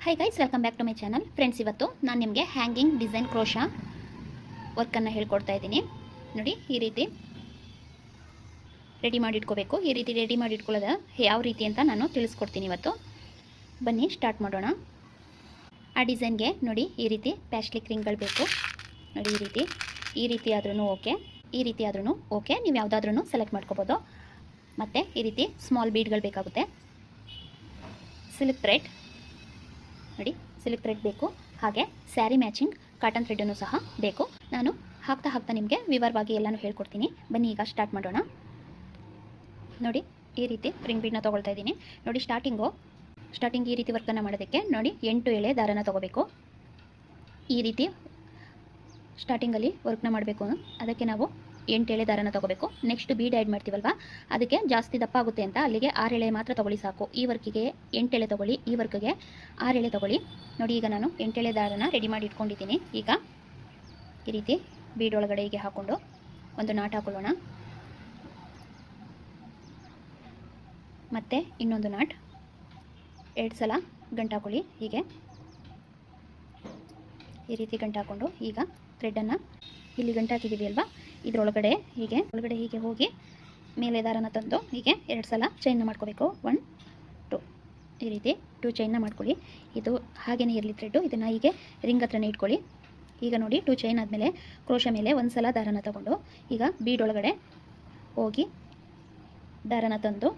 Hi guys, welcome back to my channel. Friends, ಇವತ್ತು ನಾನು ನಿಮಗೆ ಹ್ಯಾಂಗಿಂಗ್ ಡಿಸೈನ್ ಕ್ರೋಶಾ ವರ್ಕನ್ನು ಹೇಳ್ಕೊಡ್ತಾ ಇದ್ದೀನಿ. ನೋಡಿ, ಈ ರೀತಿ ರೆಡಿ ಮಾಡಿ ಇಟ್ಕೋಬೇಕು. ಈ ರೀತಿ ರೆಡಿ ಮಾಡಿ ಇಟ್ಕೊಳ್ಳೋದು ಯಾವ ರೀತಿ ಅಂತ ನಾನು ತಿಳಿಸ್ಕೊಡ್ತೀನಿ ಇವತ್ತು. ಬನ್ನಿ ಸ್ಟಾರ್ಟ್ ಮಾಡೋಣ. ಆ ಡಿಸೈನ್ಗೆ ನೋಡಿ, ಈ ರೀತಿ ಪ್ಯಾಸ್ಲಿಕ್ ರಿಂಗ್ಗಳು ಬೇಕು. ನೋಡಿ, ಈ ರೀತಿ ಆದ್ರೂ ಓಕೆ, ಈ ರೀತಿ ಆದ್ರೂ ಓಕೆ, ನೀವು ಯಾವುದಾದ್ರೂ ಸೆಲೆಕ್ಟ್ ಮಾಡ್ಕೋಬೋದು. ಮತ್ತು ಈ ರೀತಿ ಸ್ಮಾಲ್ ಬೀಡ್ಗಳು ಬೇಕಾಗುತ್ತೆ. ಸಿಲ್ಕ್ ಥ್ರೆಡ್ ನೋಡಿ, ಸಿಲ್ಕ್ ಥ್ರೆಡ್ ಬೇಕು. ಹಾಗೆ ಸ್ಯಾರಿ ಮ್ಯಾಚಿಂಗ್ ಕಾಟನ್ ಥ್ರೆಡನ್ನು ಸಹ ಬೇಕು. ನಾನು ಹಾಕ್ತಾ ನಿಮಗೆ ವಿವರವಾಗಿ ಎಲ್ಲನೂ ಹೇಳ್ಕೊಡ್ತೀನಿ. ಬನ್ನಿ ಈಗ ಸ್ಟಾರ್ಟ್ ಮಾಡೋಣ. ನೋಡಿ, ಈ ರೀತಿ ರಿಂಗ್ ಬೀಡ್ನ ತೊಗೊಳ್ತಾ ಇದ್ದೀನಿ. ನೋಡಿ, ಸ್ಟಾರ್ಟಿಂಗ್ ಈ ರೀತಿ ವರ್ಕನ್ನು ಮಾಡೋದಕ್ಕೆ ನೋಡಿ 8 ಎಳೆ ದಾರನ ತೊಗೋಬೇಕು. ಈ ರೀತಿ ಸ್ಟಾರ್ಟಿಂಗಲ್ಲಿ ವರ್ಕ್ನ ಮಾಡಬೇಕು. ಅದಕ್ಕೆ ನಾವು 8 ಎಳೆ ದಾರನ ತೊಗೋಬೇಕು. ನೆಕ್ಸ್ಟ್ ಬೀಡ್ ಆ್ಯಡ್ ಮಾಡ್ತೀವಲ್ವ, ಅದಕ್ಕೆ ಜಾಸ್ತಿ ದಪ್ಪ ಆಗುತ್ತೆ ಅಂತ ಅಲ್ಲಿಗೆ 6 ಎಳೆ ಮಾತ್ರ ತೊಗೊಳ್ಳಿ ಸಾಕು. ಈ ವರ್ಕಿಗೆ 8 ಎಳೆ ತೊಗೊಳ್ಳಿ, ಈ ವರ್ಕಿಗೆ 6 ಎಳೆ ತೊಗೊಳ್ಳಿ. ನೋಡಿ, ಈಗ ನಾನು 8 ಎಳೆ ದಾರನ ರೆಡಿ ಮಾಡಿ ಇಟ್ಕೊಂಡಿದ್ದೀನಿ. ಈಗ ಈ ರೀತಿ ಬೀಡ್ ಒಳಗಡೆ ಹೀಗೆ ಹಾಕ್ಕೊಂಡು ಒಂದು ನಾಟ್ ಹಾಕೊಳ್ಳೋಣ. ಮತ್ತು ಇನ್ನೊಂದು ನಾಟ್ 2 ಸಲ ಗಂಟು ಹಾಕೊಳ್ಳಿ. ಹೀಗೆ ಈ ರೀತಿ ಗಂಟು ಹಾಕ್ಕೊಂಡು ಈಗ ಥ್ರೆಡನ್ನು ಇಲ್ಲಿ ಗಂಟು ಹಾಕಿದ್ದೀವಿ ಅಲ್ವಾ, ಇದರೊಳಗಡೆ ಹೀಗೆ ಹೋಗಿ ಮೇಲೆ ದಾರನ ತಂದು ಹೀಗೆ 2 ಸಲ ಚೈನ್ನ ಮಾಡ್ಕೋಬೇಕು. 1 2 ಈ ರೀತಿ 2 ಚೈನ್ನ ಮಾಡ್ಕೊಳ್ಳಿ. ಇದು ಹಾಗೇ ಇರಲಿ ಥ್ರೆಡ್ಡು. ಇದನ್ನು ಹೀಗೆ ರಿಂಗ್ ಹತ್ರನೇ ಇಟ್ಕೊಳ್ಳಿ. ಈಗ ನೋಡಿ, 2 ಚೈನ್ ಆದಮೇಲೆ ಕ್ರೋಶ ಮೇಲೆ 1 ಸಲ ದಾರನ ತಗೊಂಡು ಈಗ ಬೀಡ್ ಒಳಗಡೆ ಹೋಗಿ ದಾರನ ತಂದು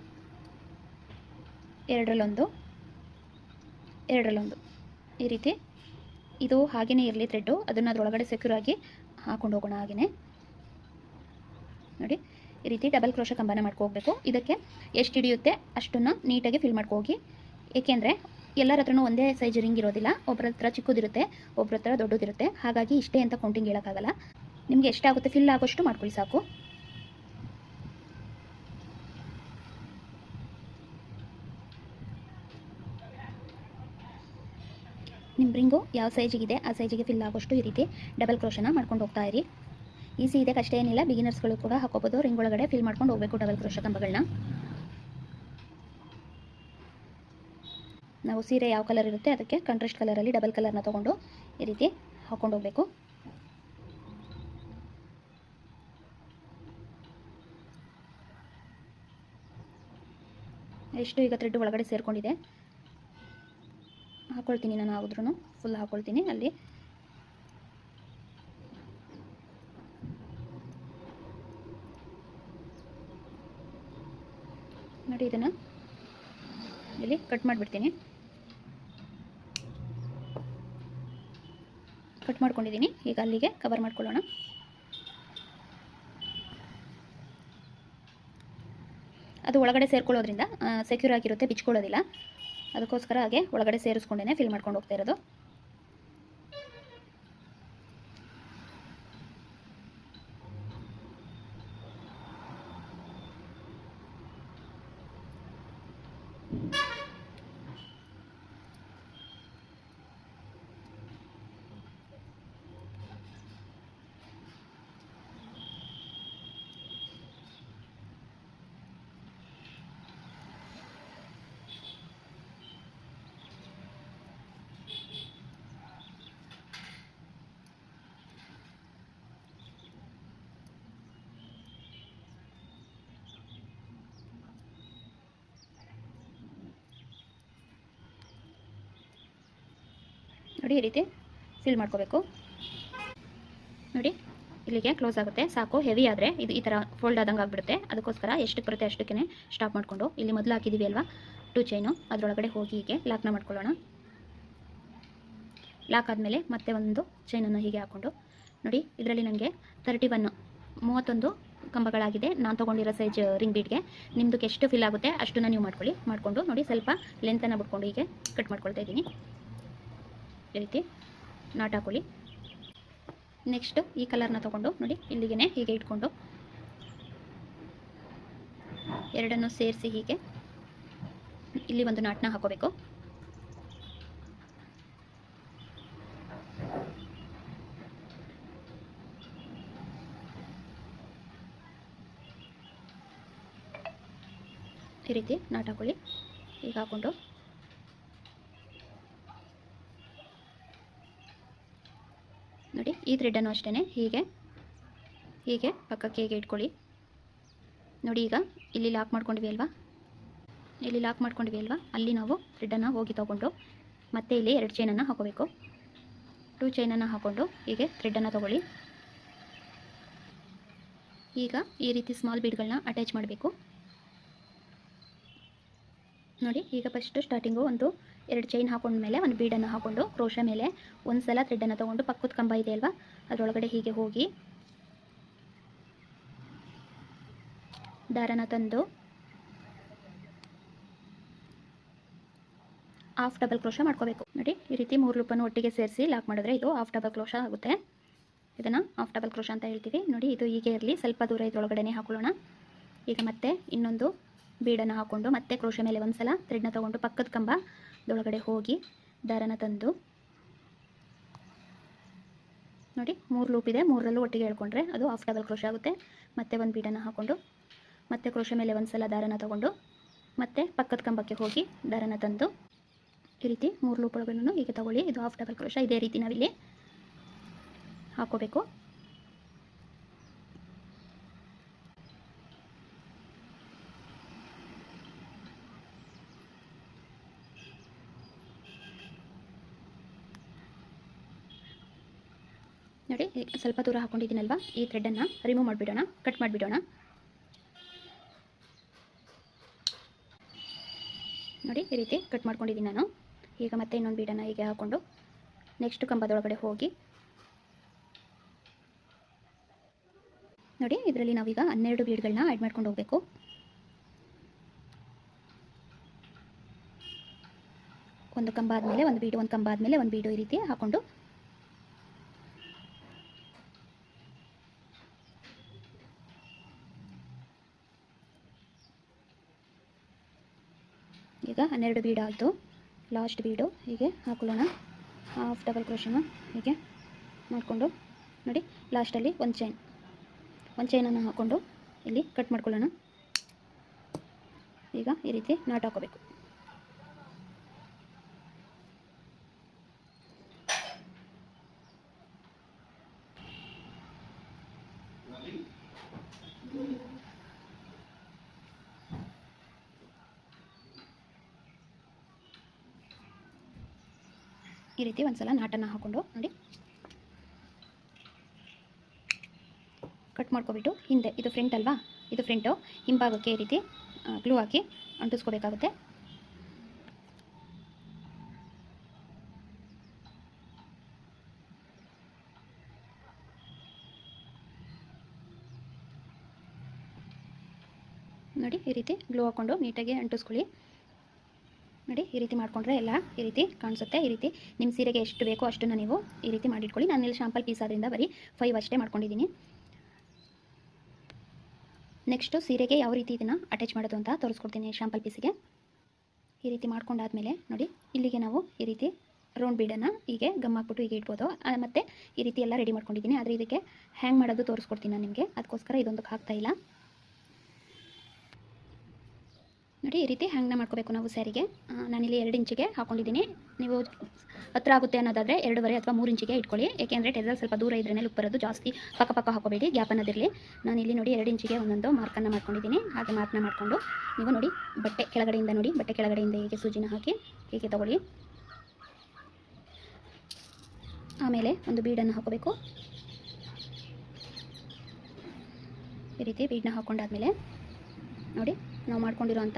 ಎರಡರಲ್ಲೊಂದು ಈ ರೀತಿ, ಇದು ಹಾಗೇ ಇರಲಿ ಥ್ರೆಡ್ಡು, ಅದನ್ನು ಅದರೊಳಗಡೆ ಸೆಕ್ಯೂರ್ ಆಗಿ ಹಾಕೊಂಡು ಹೋಗೋಣ. ಹಾಗೆಯೇ ನೋಡಿ, ಈ ರೀತಿ ಡಬಲ್ ಕ್ರೋಶ ಕಂಬನ ಮಾಡ್ಕೋಬೇಕು. ಇದಕ್ಕೆ ಎಷ್ಟು ಹಿಡಿಯುತ್ತೆ ಅಷ್ಟನ್ನು ನೀಟಾಗಿ ಫಿಲ್ ಮಾಡ್ಕೋಗಿ. ಏಕೆಂದರೆ ಎಲ್ಲರ ಹತ್ರನೂ ಒಂದೇ ಸೈಜ್ ರಿಂಗ್ ಇರೋದಿಲ್ಲ. ಒಬ್ಬರ ಹತ್ರ ಚಿಕ್ಕದಿರುತ್ತೆ, ಒಬ್ಬರ ಹತ್ರ ದೊಡ್ಡದಿರುತ್ತೆ. ಹಾಗಾಗಿ ಇಷ್ಟೇ ಅಂತ ಕೌಂಟಿಂಗ್ ಹೇಳೋಕ್ಕಾಗಲ್ಲ. ನಿಮಗೆ ಎಷ್ಟಾಗುತ್ತೆ ಫಿಲ್ ಆಗೋಷ್ಟು ಮಾಡ್ಕೊಳ್ಳಿ ಸಾಕು. ನಿಮ್ಮ ರಿಂಗು ಯಾವ ಸೈಜಿಗಿದೆ ಆ ಸೈಜಿಗೆ ಫಿಲ್ ಆಗೋಷ್ಟು ಈ ರೀತಿ ಡಬಲ್ ಕ್ರೋಶನ ಮಾಡ್ಕೊಂಡು ಹೋಗ್ತಾ ಇರಿ. ಈಸಿ ಇದೆ, ಕಷ್ಟ ಏನಿಲ್ಲ. ಬಿಗಿನರ್ಸ್ಗಳು ಕೂಡ ಹಾಕೋಬೋದು. ರಿಂಗ್ ಒಳಗಡೆ ಫಿಲ್ ಮಾಡ್ಕೊಂಡು ಹೋಗಬೇಕು ಡಬಲ್ ಕ್ರೋಶ ಕಂಬಗಳನ್ನ. ನಾವು ಸೀರೆ ಯಾವ ಕಲರ್ ಇರುತ್ತೆ ಅದಕ್ಕೆ ಕಾಂಟ್ರಾಸ್ಟ್ ಕಲರಲ್ಲಿ ಡಬಲ್ ಕಲರ್ನ ತೊಗೊಂಡು ಈ ರೀತಿ ಹಾಕ್ಕೊಂಡು ಹೋಗಬೇಕು. ಎಷ್ಟು ಈಗ ಥ್ರೆಡ್ ಒಳಗಡೆ ಸೇರಿಕೊಂಡಿದೆ ಹಾಕ್ಕೊಳ್ತೀನಿ. ನಾನು ಆದ್ರೂ ಫುಲ್ ಹಾಕ್ಕೊಳ್ತೀನಿ ಅಲ್ಲಿ. ನೋಡಿ, ಇದನ್ನು ಇಲ್ಲಿ ಕಟ್ ಮಾಡಿಬಿಡ್ತೀನಿ. ಕಟ್ ಮಾಡ್ಕೊಂಡಿದ್ದೀನಿ. ಈಗ ಅಲ್ಲಿಗೆ ಕವರ್ ಮಾಡ್ಕೊಳ್ಳೋಣ. ಅದು ಒಳಗಡೆ ಸೇರ್ಕೊಳ್ಳೋದ್ರಿಂದ ಸೆಕ್ಯೂರ್ ಆಗಿರುತ್ತೆ, ಬಿಚ್ಕೊಳ್ಳೋದಿಲ್ಲ. ಅದಕ್ಕೋಸ್ಕರ ಹಾಗೆ ಒಳಗಡೆ ಸೇರಿಸ್ಕೊಂಡೇ ಫಿಲ್ ಮಾಡ್ಕೊಂಡು ಹೋಗ್ತಾ ಇರೋದು. ನೋಡಿ, ಈ ರೀತಿ ಫಿಲ್ ಮಾಡ್ಕೋಬೇಕು. ನೋಡಿ, ಇಲ್ಲಿಗೆ ಕ್ಲೋಸ್ ಆಗುತ್ತೆ ಸಾಕು. ಹೆವಿ ಆದರೆ ಇದು ಈ ಥರ ಫೋಲ್ಡ್ ಆದಂಗೆ ಆಗಿಬಿಡುತ್ತೆ. ಅದಕ್ಕೋಸ್ಕರ ಎಷ್ಟಕ್ಕೆ ಬರುತ್ತೆ ಅಷ್ಟಕ್ಕೇ ಸ್ಟಾಪ್ ಮಾಡಿಕೊಂಡು ಇಲ್ಲಿ ಮೊದಲು ಹಾಕಿದ್ದೀವಿ ಅಲ್ವಾ 2 ಚೈನು, ಅದರೊಳಗಡೆ ಹೋಗಿ ಹೀಗೆ ಲಾಕ್ನ ಮಾಡ್ಕೊಳ್ಳೋಣ. ಲಾಕ್ ಆದಮೇಲೆ ಮತ್ತೆ ಒಂದು ಚೈನನ್ನು ಹೀಗೆ ಹಾಕ್ಕೊಂಡು ನೋಡಿ, ಇದರಲ್ಲಿ ನನಗೆ 31 ಕಂಬಗಳಾಗಿದೆ. ನಾನು ತೊಗೊಂಡಿರೋ ಸೈಜ್ ರಿಂಗ್ ಬೀಡ್ಗೆ ನಿಮ್ಮದಕ್ಕೆ ಎಷ್ಟು ಫಿಲ್ ಆಗುತ್ತೆ ಅಷ್ಟನ್ನು ನೀವು ಮಾಡಿಕೊಂಡು ನೋಡಿ, ಸ್ವಲ್ಪ ಲೆಂತನ್ನು ಬಿಟ್ಕೊಂಡು ಹೀಗೆ ಕಟ್ ಮಾಡ್ಕೊಳ್ತಾ ಇದ್ದೀನಿ. ಈ ರೀತಿ ನಾಟ್ ಹಾಕೊಳ್ಳಿ. ನೆಕ್ಸ್ಟ್ ಈ ಕಲರ್ನ ತೊಗೊಂಡು ನೋಡಿ, ಇಲ್ಲಿಗೆ ಹೀಗೆ ಇಟ್ಕೊಂಡು ಎರಡನ್ನು ಸೇರಿಸಿ ಹೀಗೆ ಇಲ್ಲಿ ಒಂದು ನಾಟ್ನ ಹಾಕೋಬೇಕು. ಈ ರೀತಿ ನಾಟ್ ಹಾಕೊಳ್ಳಿ. ಈಗ ಹಾಕ್ಕೊಂಡು ನೋಡಿ ಈ ಥ್ರೆಡನ್ನು ಅಷ್ಟೇ ಹೀಗೆ ಪಕ್ಕಕ್ಕೆ ಹೀಗೆ ಇಟ್ಕೊಳ್ಳಿ. ನೋಡಿ ಈಗ ಇಲ್ಲಿ ಲಾಕ್ ಮಾಡ್ಕೊಂಡ್ವಿ ಅಲ್ವಾ, ಅಲ್ಲಿ ನಾವು ಥ್ರೆಡನ್ನು ಹೋಗಿ ತೊಗೊಂಡು ಮತ್ತೆ ಇಲ್ಲಿ 2 ಚೈನನ್ನು ಹಾಕೋಬೇಕು. 2 ಚೈನನ್ನು ಹಾಕ್ಕೊಂಡು ಹೀಗೆ ಥ್ರೆಡನ್ನು ತೊಗೊಳ್ಳಿ. ಈಗ ಈ ರೀತಿ ಸ್ಮಾಲ್ ಬೀಡ್ಗಳನ್ನ ಅಟ್ಯಾಚ್ ಮಾಡಬೇಕು. ನೋಡಿ ಈಗ ಫಸ್ಟು ಸ್ಟಾರ್ಟಿಂಗು 2 ಚೈನ್ ಹಾಕೊಂಡ್ಮೇಲೆ ಒಂದು ಬೀಡನ್ನು ಹಾಕ್ಕೊಂಡು ಕ್ರೋಶ ಮೇಲೆ ಒಂದು ಸಲ ಥ್ರೆಡನ್ನು ತೊಗೊಂಡು ಪಕ್ಕದ ಕಂಬ ಇದೆ ಅಲ್ವಾ ಅದರೊಳಗಡೆ ಹೀಗೆ ಹೋಗಿ ದಾರನ ತಂದು ಹಾಫ್ ಡಬಲ್ ಕ್ರೋಶ ಮಾಡ್ಕೋಬೇಕು. ನೋಡಿ ಈ ರೀತಿ 3 ಲೂಪನ್ನು ಒಟ್ಟಿಗೆ ಸೇರಿಸಿ ಲಾಕ್ ಮಾಡಿದ್ರೆ ಇದು ಹಾಫ್ ಡಬಲ್ ಕ್ರೋಶ ಆಗುತ್ತೆ. ಇದನ್ನು ಹಾಫ್ ಡಬಲ್ ಕ್ರೋಶ ಅಂತ ಹೇಳ್ತೀವಿ. ನೋಡಿ ಇದು ಹೀಗೆ ಇರಲಿ, ಸ್ವಲ್ಪ ದೂರ ಇದರೊಳಗಡೆ ಹಾಕೊಳ್ಳೋಣ. ಈಗ ಮತ್ತೆ ಇನ್ನೊಂದು ಬೀಡನ್ನು ಹಾಕ್ಕೊಂಡು ಮತ್ತೆ ಕ್ರೋಶ ಮೇಲೆ ಒಂದು ಸಲ ಥ್ರೆಡ್ನ ತೊಗೊಂಡು ಪಕ್ಕದ ಕಂಬದೊಳಗಡೆ ಹೋಗಿ ದಾರನ ತಂದು ನೋಡಿ 3 ಲೂಪ್ ಇದೆ, 3ರಲ್ಲೂ ಒಟ್ಟಿಗೆ ಹೇಳ್ಕೊಂಡ್ರೆ ಅದು ಹಾಫ್ ಡಬಲ್ ಕ್ರೋಶ ಆಗುತ್ತೆ. ಮತ್ತೆ ಒಂದು ಬೀಡನ್ನು ಹಾಕ್ಕೊಂಡು ಮತ್ತೆ ಕ್ರೋಶ ಮೇಲೆ ಒಂದು ಸಲ ದಾರನ ತೊಗೊಂಡು ಮತ್ತೆ ಪಕ್ಕದ ಕಂಬಕ್ಕೆ ಹೋಗಿ ದಾರನ ತಂದು ಈ ರೀತಿ 3 ಲೂಪ್ ಒಳಗನ್ನು ಹೀಗೆ ತಗೊಳ್ಳಿ. ಇದು ಹಾಫ್ ಡಬಲ್ ಕ್ರೋಶ. ಇದೇ ರೀತಿ ನಾವಿಲ್ಲಿ ಹಾಕೋಬೇಕು. ನೋಡಿ ಸ್ವಲ್ಪ ದೂರ ಹಾಕೊಂಡಿದ್ದೀನಲ್ವಾ, ಈ ಥ್ರೆಡನ್ನು ರಿಮೂವ್ ಮಾಡಿಬಿಡೋಣ, ಕಟ್ ಮಾಡಿಬಿಡೋಣ. ನೋಡಿ ಈ ರೀತಿ ಕಟ್ ಮಾಡ್ಕೊಂಡಿದ್ದೀನಿ ನಾನು. ಈಗ ಮತ್ತೆ ಇನ್ನೊಂದು ಬೀಡನ್ನು ಹೀಗೆ ಹಾಕ್ಕೊಂಡು ನೆಕ್ಸ್ಟ್ ಕಂಬದೊಳಗಡೆ ಹೋಗಿ ನೋಡಿ ಇದರಲ್ಲಿ ನಾವೀಗ 12 ಬೀಡ್ಗಳನ್ನ ಆ್ಯಡ್ ಮಾಡ್ಕೊಂಡು ಹೋಗಬೇಕು. ಒಂದು ಕಂಬ ಆದಮೇಲೆ ಒಂದು ಬೀಡು, ಒಂದು ಕಂಬ ಆದಮೇಲೆ ಒಂದು ಬೀಡು, ಈ ರೀತಿ ಹಾಕ್ಕೊಂಡು ಈಗ 12 ಬೀಡ್ ಆಯಿತು. ಲಾಸ್ಟ್ ಬೀಡು ಹೀಗೆ ಹಾಕೊಳ್ಳೋಣ. ಹಾಫ್ ಡಬಲ್ ಕ್ರೋಶನ ಹೀಗೆ ಮಾಡಿಕೊಂಡು ನೋಡಿ ಲಾಸ್ಟಲ್ಲಿ ಒಂದು ಚೈನನ್ನು ಹಾಕ್ಕೊಂಡು ಇಲ್ಲಿ ಕಟ್ ಮಾಡ್ಕೊಳ್ಳೋಣ. ಈಗ ಈ ರೀತಿ ನಾಟ್ ಹಾಕೋಬೇಕು. ಈ ರೀತಿ ಒಂದು ಸಲ ನಾಟನ್ನು ಹಾಕ್ಕೊಂಡು ನೋಡಿ ಕಟ್ ಮಾಡ್ಕೊಬಿಟ್ಟು ಹಿಂದೆ, ಇದು ಫ್ರಂಟ್ ಅಲ್ವಾ, ಇದು ಫ್ರಂಟು, ಹಿಂಭಾಗಕ್ಕೆ ಈ ರೀತಿ ಗ್ಲೂ ಹಾಕಿ ಅಂಟಿಸ್ಕೋಬೇಕಾಗುತ್ತೆ. ನೋಡಿ ಈ ರೀತಿ ಗ್ಲೂ ಹಾಕ್ಕೊಂಡು ನೀಟಾಗಿ ಅಂಟಿಸ್ಕೊಳ್ಳಿ. ನೋಡಿ ಈ ರೀತಿ ಮಾಡಿಕೊಂಡ್ರೆ ಎಲ್ಲ ಈ ರೀತಿ ಕಾಣಿಸುತ್ತೆ. ಈ ರೀತಿ ನಿಮ್ಮ ಸೀರೆಗೆ ಎಷ್ಟು ಬೇಕೋ ಅಷ್ಟನ್ನು ನೀವು ಈ ರೀತಿ ಮಾಡಿಟ್ಕೊಳ್ಳಿ. ನಾನು ಇಲ್ಲಿ ಶಾಂಪಲ್ ಪೀಸ್ ಆದ್ದರಿಂದ ಬರೀ 5 ಅಷ್ಟೇ ಮಾಡ್ಕೊಂಡಿದ್ದೀನಿ. ನೆಕ್ಸ್ಟು ಸೀರೆಗೆ ಯಾವ ರೀತಿ ಇದನ್ನು ಅಟ್ಯಾಚ್ ಮಾಡೋದು ಅಂತ ತೋರಿಸ್ಕೊಡ್ತೀನಿ. ಶಾಂಪಲ್ ಪೀಸಿಗೆ ಈ ರೀತಿ ಮಾಡ್ಕೊಂಡಾದ್ಮೇಲೆ ನೋಡಿ ಇಲ್ಲಿಗೆ ನಾವು ಈ ರೀತಿ ರೌಂಡ್ ಬೀಡನ್ನು ಹೀಗೆ ಗಮ್ ಹಾಕ್ಬಿಟ್ಟು ಹೀಗೆ ಇಡ್ಬೋದು. ಮತ್ತು ಈ ರೀತಿ ಎಲ್ಲ ರೆಡಿ ಮಾಡ್ಕೊಂಡಿದ್ದೀನಿ. ಆದರೆ ಇದಕ್ಕೆ ಹ್ಯಾಂಗ್ ಮಾಡೋದು ತೋರಿಸ್ಕೊಡ್ತೀನಿ ನಾನು ನಿಮಗೆ, ಅದಕ್ಕೋಸ್ಕರ ಇದೊಂದಕ್ಕೆ ಹಾಕ್ತಾಯಿಲ್ಲ. ನೋಡಿ ಈ ರೀತಿ ಹ್ಯಾಂಗ್ನ ಮಾಡ್ಕೋಬೇಕು ನಾವು ಸ್ಯಾರಿಗೆ. ನಾನಿಲ್ಲಿ 2 ಇಂಚಿಗೆ ಹಾಕ್ಕೊಂಡಿದ್ದೀನಿ. ನೀವು ಹತ್ರ ಆಗುತ್ತೆ ಅನ್ನೋದಾದರೆ 2.5 ಅಥವಾ 3 ಇಂಚಿಗೆ ಇಟ್ಕೊಳ್ಳಿ. ಏಕೆಂದರೆ ಟೆರಲ್ ಸ್ವಲ್ಪ ದೂರ ಇದ್ರೇ ಲುಕ್ ಬರೋದು. ಜಾಸ್ತಿ ಪಕ್ಕ ಹಾಕೋಬೇಡಿ, ಗ್ಯಾಪ್ ಅನ್ನೋದಿರಲಿ. ನಾನಿಲ್ಲಿ ನೋಡಿ 2 ಇಂಚಿಗೆ ಒಂದೊಂದು ಮಾರ್ಕನ್ನು ಮಾಡ್ಕೊಂಡಿದ್ದೀನಿ. ಹಾಗೆ ಮಾರ್ಕ್ನ ಮಾಡಿಕೊಂಡು ನೀವು ನೋಡಿ ಬಟ್ಟೆ ಕೆಳಗಡೆಯಿಂದ ಹೀಗೆ ಸೂಜಿನ ಹಾಕಿ ಹೀಗೆ ತಗೊಳ್ಳಿ. ಆಮೇಲೆ ಒಂದು ಬೀಡನ್ನು ಹಾಕೋಬೇಕು. ಈ ರೀತಿ ಬೀಡನ್ನ ಹಾಕ್ಕೊಂಡಾದ್ಮೇಲೆ ನೋಡಿ ನಾವು ಮಾಡ್ಕೊಂಡಿರೋಂಥ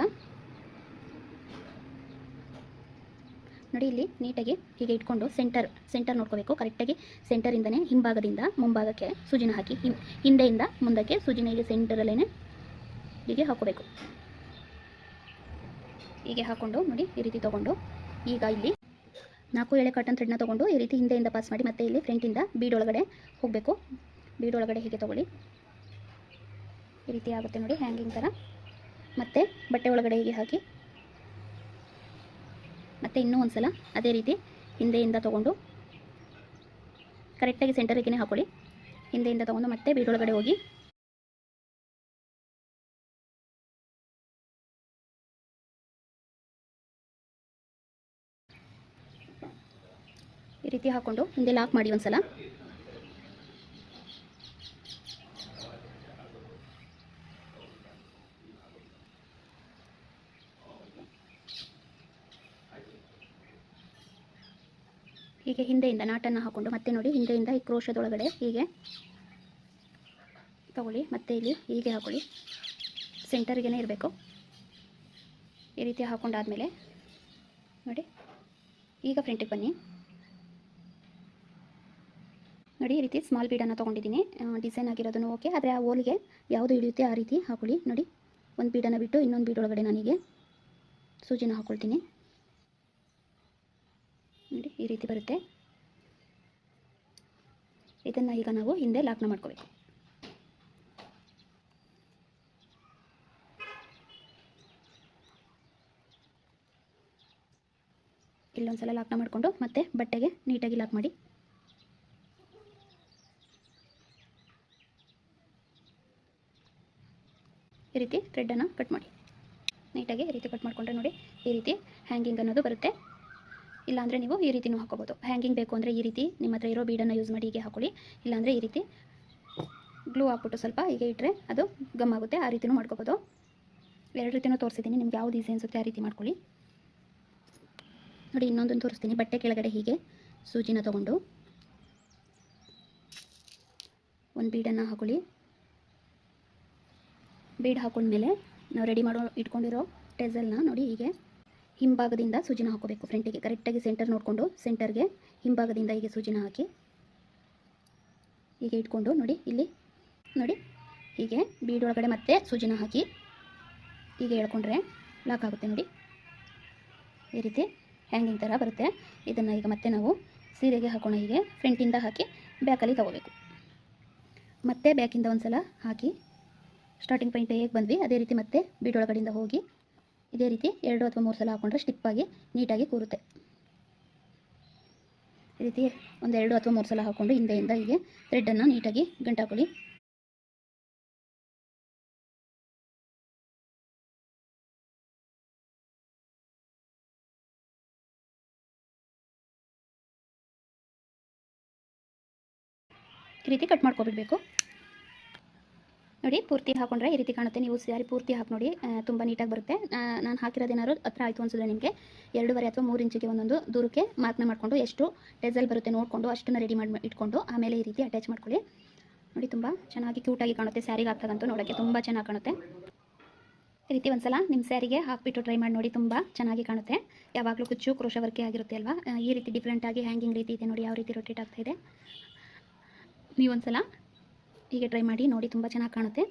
ನೋಡಿ ಇಲ್ಲಿ ನೀಟಾಗಿ ಹೀಗೆ ಇಟ್ಕೊಂಡು ಸೆಂಟರ್ ನೋಡ್ಕೋಬೇಕು. ಕರೆಕ್ಟಾಗಿ ಸೆಂಟರಿಂದನೇ ಹಿಂಭಾಗದಿಂದ ಮುಂಭಾಗಕ್ಕೆ ಸೂಜಿನ ಹಾಕಿ ಹಿಂದೆಯಿಂದ ಮುಂದಕ್ಕೆ ಸೂಜಿನ ಹೀಗೆ ಸೆಂಟರಲ್ಲೇ ಹೀಗೆ ಹಾಕೋಬೇಕು. ಹೀಗೆ ಹಾಕ್ಕೊಂಡು ನೋಡಿ ಈ ರೀತಿ ತೊಗೊಂಡು ಈಗ ಇಲ್ಲಿ 4 ಎಳೆ ಕಾಟನ್ ಥ್ರೆಡ್ನ ತೊಗೊಂಡು ಈ ರೀತಿ ಹಿಂದೆಯಿಂದ ಪಾಸ್ ಮಾಡಿ ಮತ್ತೆ ಇಲ್ಲಿ ಫ್ರಂಟಿಂದ ಬೀಡ್ ಒಳಗಡೆ ಹೋಗಬೇಕು. ಬೀಡ್ ಒಳಗಡೆ ಹೀಗೆ ತೊಗೊಳ್ಳಿ. ಈ ರೀತಿ ಆಗುತ್ತೆ ನೋಡಿ ಹ್ಯಾಂಗಿಂಗ್ ಥರ. ಮತ್ತು ಬಟ್ಟೆ ಒಳಗಡೆ ಹೀಗೆ ಹಾಕಿ ಮತ್ತು ಇನ್ನೂ ಒಂದು ಸಲ ಅದೇ ರೀತಿ ಹಿಂದೆಯಿಂದ ತೊಗೊಂಡು ಕರೆಕ್ಟಾಗಿ ಸೆಂಟರಿಗೆ ಹಾಕೊಳ್ಳಿ. ಹಿಂದೆಯಿಂದ ತೊಗೊಂಡು ಮತ್ತೆ ಬೀಡ್ ಒಳಗಡೆ ಹೋಗಿ ಈ ರೀತಿ ಹಾಕ್ಕೊಂಡು ಹಿಂದೆ ಲಾಕ್ ಮಾಡಿ ಒಂದು ಸಲ. ಹೀಗೆ ಹಿಂದೆಯಿಂದ ನಾಟನ್ನು ಹಾಕ್ಕೊಂಡು ಮತ್ತೆ ನೋಡಿ ಹಿಂದೆಯಿಂದ ಈ ಕ್ರೋಶದೊಳಗಡೆ ಹೀಗೆ ತಗೊಳ್ಳಿ, ಮತ್ತೆ ಇಲ್ಲಿ ಹೀಗೆ ಹಾಕೊಳ್ಳಿ, ಸೆಂಟರ್ಗೇ ಇರಬೇಕು. ಈ ರೀತಿ ಹಾಕೊಂಡಾದ್ಮೇಲೆ ನೋಡಿ ಈಗ ಫ್ರಂಟಿಗೆ ಬನ್ನಿ. ನೋಡಿ ಈ ರೀತಿ ಸ್ಮಾಲ್ ಬೀಡನ್ನು ತೊಗೊಂಡಿದ್ದೀನಿ, ಡಿಸೈನ್ ಆಗಿರೋದನ್ನು ಓಕೆ, ಆದರೆ ಆ ಓಲ್ಗೆ ಯಾವುದು ಹಿಡಿಯುತ್ತೆ ಆ ರೀತಿ ಹಾಕೊಳ್ಳಿ. ನೋಡಿ ಒಂದು ಬೀಡನ್ನು ಬಿಟ್ಟು ಇನ್ನೊಂದು ಬೀಡ್ ಒಳಗಡೆ ನಾನೀಗ ಸೂಜಿನ ಹಾಕ್ಕೊಳ್ತೀನಿ. ನೋಡಿ ಈ ರೀತಿ ಬರುತ್ತೆ. ಇದನ್ನು ಈಗ ನಾವು ಹಿಂದೆ ಲಾಕ್ನ ಮಾಡ್ಕೋಬೇಕು. ಇಲ್ಲೊಂದು ಸಲ ಲಾಕ್ನ ಮಾಡಿಕೊಂಡು ಮತ್ತೆ ಬಟ್ಟೆಗೆ ನೀಟಾಗಿ ಲಾಕ್ ಮಾಡಿ. ಈ ರೀತಿ ಥ್ರೆಡ್ಡನ್ನು ಕಟ್ ಮಾಡಿ ನೀಟಾಗಿ ಈ ರೀತಿ ಕಟ್ ಮಾಡಿಕೊಂಡ್ರೆ ನೋಡಿ ಈ ರೀತಿ ಹ್ಯಾಂಗಿಂಗ್ ಅನ್ನೋದು ಬರುತ್ತೆ. ಇಲ್ಲಾಂದರೆ ನೀವು ಈ ರೀತಿನೂ ಹಾಕೋಬೋದು. ಹ್ಯಾಂಗಿಂಗ್ ಬೇಕು ಅಂದರೆ ಈ ರೀತಿ ನಿಮ್ಮ ಹತ್ರ ಇರೋ ಬೀಡನ್ನು ಯೂಸ್ ಮಾಡಿ ಹೀಗೆ ಹಾಕೊಳ್ಳಿ. ಇಲ್ಲಾಂದರೆ ಈ ರೀತಿ ಗ್ಲೂ ಹಾಕ್ಬಿಟ್ಟು ಸ್ವಲ್ಪ ಹೀಗೆ ಇಟ್ಟರೆ ಅದು ಗಮ್ ಆಗುತ್ತೆ, ಆ ರೀತಿನೂ ಮಾಡ್ಕೋಬೋದು. ಎರಡು ರೀತಿನೂ ತೋರಿಸಿದ್ದೀನಿ, ನಿಮ್ಗೆ ಯಾವುದು ಈಸಿ ಅನಿಸುತ್ತೆ ಆ ರೀತಿ ಮಾಡ್ಕೊಳ್ಳಿ. ನೋಡಿ ಇನ್ನೊಂದನ್ನು ತೋರಿಸ್ತೀನಿ. ಬಟ್ಟೆ ಕೆಳಗಡೆ ಹೀಗೆ ಸೂಜಿನ ತೊಗೊಂಡು ಒಂದು ಬೀಡನ್ನು ಹಾಕೊಳ್ಳಿ. ಬೀಡ್ ಹಾಕೊಂಡ್ಮೇಲೆ ನಾವು ರೆಡಿ ಮಾಡೋ ಇಟ್ಕೊಂಡಿರೋ ಟೆಸಲ್ನ ನೋಡಿ ಹೀಗೆ ಹಿಂಭಾಗದಿಂದ ಸೂಜಿನ ಹಾಕೋಬೇಕು. ಫ್ರಂಟಿಗೆ ಕರೆಕ್ಟಾಗಿ ಸೆಂಟರ್ ನೋಡಿಕೊಂಡು ಸೆಂಟರ್ಗೆ ಹಿಂಭಾಗದಿಂದ ಹೀಗೆ ಸೂಜಿನ ಹಾಕಿ ಹೀಗೆ ಇಟ್ಕೊಂಡು ನೋಡಿ ಇಲ್ಲಿ ನೋಡಿ ಹೀಗೆ ಬೀಡ್ ಒಳಗಡೆ ಮತ್ತೆ ಸೂಜಿನ ಹಾಕಿ ಹೀಗೆ ಎಳ್ಕೊಂಡ್ರೆ ಲಾಕ್ ಆಗುತ್ತೆ. ನೋಡಿ ಈ ರೀತಿ ಹ್ಯಾಂಗಿಂಗ್ ಥರ ಬರುತ್ತೆ. ಇದನ್ನು ಈಗ ಮತ್ತೆ ನಾವು ಸೀರೆಗೆ ಹಾಕೋಣ. ಹೀಗೆ ಫ್ರಂಟಿಂದ ಹಾಕಿ ಬ್ಯಾಕಲ್ಲಿ ತೊಗೋಬೇಕು. ಮತ್ತೆ ಬ್ಯಾಕಿಂದ ಒಂದು ಸಲ ಹಾಕಿ ಸ್ಟಾರ್ಟಿಂಗ್ ಪಾಯಿಂಟ್ ಹೇಗೆ ಬಂದ್ವಿ ಅದೇ ರೀತಿ ಮತ್ತೆ ಬೀಡ್ ಒಳಗಡೆಯಿಂದ ಹೋಗಿ ಇದೇ ರೀತಿ 2 ಅಥವಾ 3 ಸಲ ಹಾಕೊಂಡ್ರೆ ಸ್ಟಿಪ್ಪಾಗಿ ನೀಟಾಗಿ ಕೂರುತ್ತೆ. ಈ ರೀತಿ ಒಂದು 2 ಅಥವಾ 3 ಸಲ ಹಾಕ್ಕೊಂಡು ಹಿಂದೆಯಿಂದ ಹೀಗೆ ಥ್ರೆಡ್ಡನ್ನು ನೀಟಾಗಿ ಗಂಟಾಕೊಳ್ಳಿ. ಈ ರೀತಿ ಕಟ್ ಮಾಡ್ಕೊಬಿಡಬೇಕು. ನೋಡಿ ಪೂರ್ತಿ ಹಾಕೊಂಡ್ರೆ ಈ ರೀತಿ ಕಾಣುತ್ತೆ. ನೀವು ಸ್ಯಾರಿ ಪೂರ್ತಿ ಹಾಕಿ ನೋಡಿ, ತುಂಬ ನೀಟಾಗಿ ಬರುತ್ತೆ. ನಾನು ಹಾಕಿರೋದೇನಾದ್ರು ಹತ್ರ ಆಯಿತು ಅನ್ಸಿದ್ರೆ ನಿಮಗೆ 2.5 ಅಥವಾ 3 ಇಂಚಿಗೆ ಒಂದೊಂದು ದೂರಕ್ಕೆ ಮಾರ್ಕ್ನ ಮಾಡಿಕೊಂಡು ಎಷ್ಟು ಟೆಸಲ್ ಬರುತ್ತೆ ನೋಡಿಕೊಂಡು ಅಷ್ಟನ್ನು ರೆಡಿ ಮಾಡಿ ಇಟ್ಕೊಂಡು ಆಮೇಲೆ ಈ ರೀತಿ ಅಟ್ಯಾಚ್ ಮಾಡ್ಕೊಳ್ಳಿ. ನೋಡಿ ತುಂಬ ಚೆನ್ನಾಗಿ ಕ್ಯೂಟಾಗಿ ಕಾಣುತ್ತೆ. ಸ್ಯಾರಿಗೆ ಹಾಕ್ತಾಗಂತೂ ನೋಡೋಕ್ಕೆ ತುಂಬ ಚೆನ್ನಾಗಿ ಕಾಣುತ್ತೆ. ಈ ರೀತಿ ಒಂದು ಸಲ ನಿಮ್ಮ ಸ್ಯಾರಿಗೆ ಹಾಕಿಬಿಟ್ಟು ಟ್ರೈ ಮಾಡಿ ನೋಡಿ, ತುಂಬ ಚೆನ್ನಾಗಿ ಕಾಣುತ್ತೆ. ಯಾವಾಗಲೂ ಕುಚ್ಚು ಕ್ರೋಶ ವರ್ಕೆ ಆಗಿರುತ್ತೆ ಅಲ್ವಾ, ಈ ರೀತಿ ಡಿಫ್ರೆಂಟಾಗಿ ಹ್ಯಾಂಗಿಂಗ್ ರೀತಿ ಇದೆ ನೋಡಿ, ಯಾವ ರೀತಿ ರೊಟೇಟ್ ಆಗ್ತಾಯಿದೆ. ನೀವೊಂದು ಸಲ ಹೀಗೆ ಟ್ರೈ ಮಾಡಿ ನೋಡಿ, ತುಂಬ ಚೆನ್ನಾಗಿ ಕಾಣುತ್ತೆ.